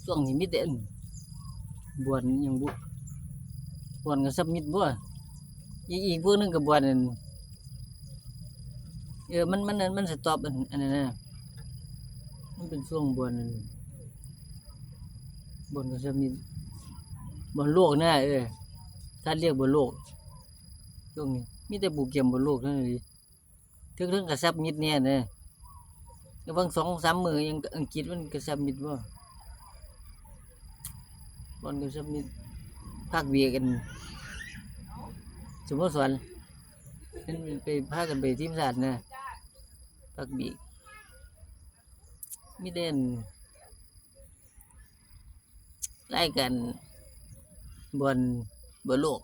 ช่วงนี้มีแต่บวนยังบุบวนก็ซับมิดบ่อีกพวกนึงก็บวนนั่นมันสต็อปอันนั้นนะมันเป็นช่วงบวนนั่นบวนก็ซับมิดบวนโลกนะถ้าเรียกบวนโลกช่วงนี้มีแต่บุกเกมบวนโลกนั่นเลยถึงก็ซับมิดเนี่ยนะแล้วบาง2-3มื้อยังอังกฤษมันก็ซับมิดบ่บวนก็ซับมิดภาคเวียกันสโมสรนั่นไปพากันไปทีมชาตินะภาคบีมีแต่รายการบอลโลก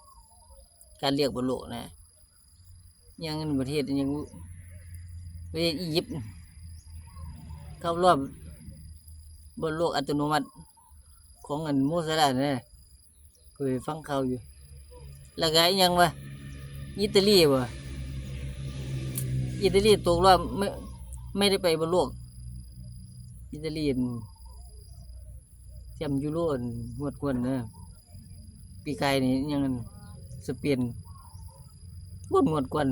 การเรียกบอลโลกนะยังประเทศยังประเทศอียิปต์เข้ารอบบอลโลกอัตโนมัติของโมซาลาห์นะเคยฟังข่าวอยู่แล้วก็ยังว่าอิตาลีตกรอบไม่ได้ไปบอลโลกอิตาลีแชมป์ยูโรหวดกวนนะปีกายนี่ยังสเปนหวดกวน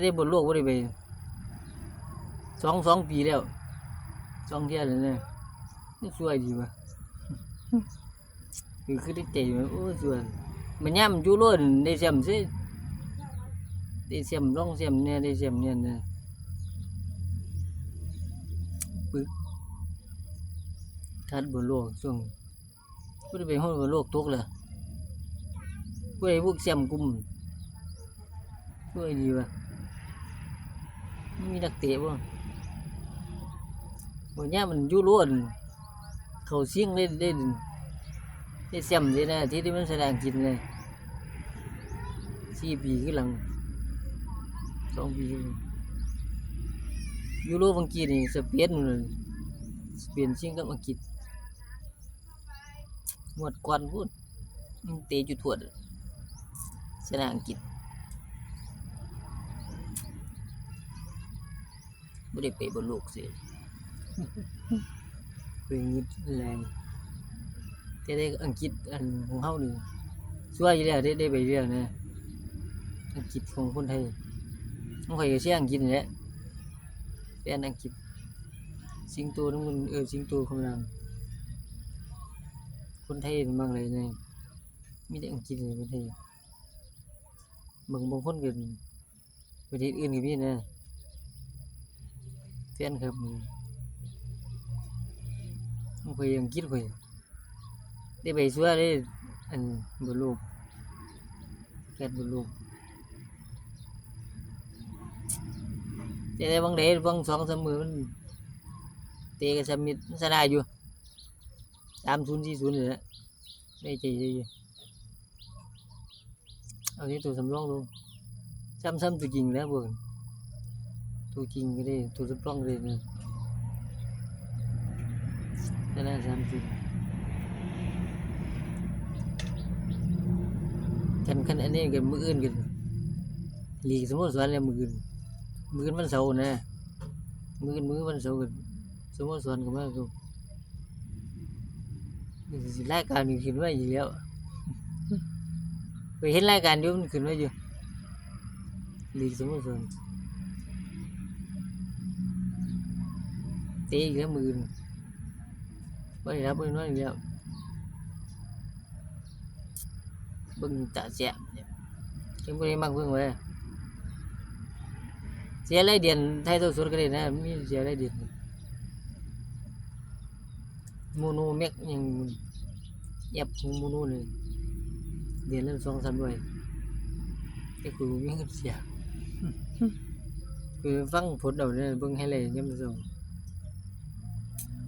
ได้บอลโลกบ่ได้ไป2 ปีแล้ว2 เที่ยแล้วนะนี่สวยดีว่ะคือได้ใจมันโอ้สวยมันย่ำยูโรได้แชมป์ซิได้แชมป์รองแชมป์เนี่ยได้แชมป์เนี่ยนะปึ๊กคัดบอลโลกช่วงบ่ได้ไปฮอดบอลโลกตกเลยผู้ใดพวกแชมป์กลุ่มสวยดีว่ะมีนักเตะบ่บ่ย่ำมันยูโรเข้าชิงได้แชมป์เลยนะที่มันแสดงกินเลย4 ปีขึ้นหลัง2 ปียูโรบางกีนี่สเปนชิงกับอังกฤษหมดกวนพูดเตะจุดถวดชนะอังกฤษไม่ได้ไปบนโลกสิเป็นนิดแรงแต่ได้อังกฤษอันของเขานี่ช่วยอยู่แล้วได้ไปเรื่อยนะอังกฤษของคนไทยต้องคอยเชียร์อังกฤษนี่แหละเป็นอังกฤษสิงโตนั่นมันสิงโตของเราคนไทยมันบางอะไรเนี่ยมีแต่อังกฤษเลยคนไทยบางคนก็ประเทศอื่นก็มีนะแฟนครับมันคอยอังกฤษคอยได้ไปช่วยได้อันบนโลกแค่บนโลกแต่บางเดย์บาง2-3 มื้อมันเตะกับสมิธชนะอยู่30-40เลยนะได้ใจอยู่เอาที่ตัวสำรองลงซ้ำตัวจริงแล้วพวกตัวจริงก็ได้ตัวสำรองเลยนะชนะ30คันอันนี้กันมื้ออื่นกันลีกสโมสรแล้วมื้ออื่นวันเสาร์นะมื้อวันเสาร์กันสโมสรก็มาก็รายการนี้ขึ้นมาอยู่แล้วไปเห็นรายการอยู่มันขึ้นมาอยู่ลีกสโมสรเตะอีกแล้วมื้ออื่นบ่ได้รับบ่ได้นอนอีกแล้วเบิ่งตาแซ่บจังบ่ได้มักเบิ่งไว้เสียรายเดือนไทยเท่าสุดก็ได้นะมีเสียรายเดือนโมโนแม็กยังแอปของโมโนเลยเดือนละ2-300แต่คือมีเงินเสียคือฟังผลเอาเนี่ยเบิ่งให้เลยยามมื้อเช้า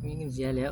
มีเงินเสียแล้ว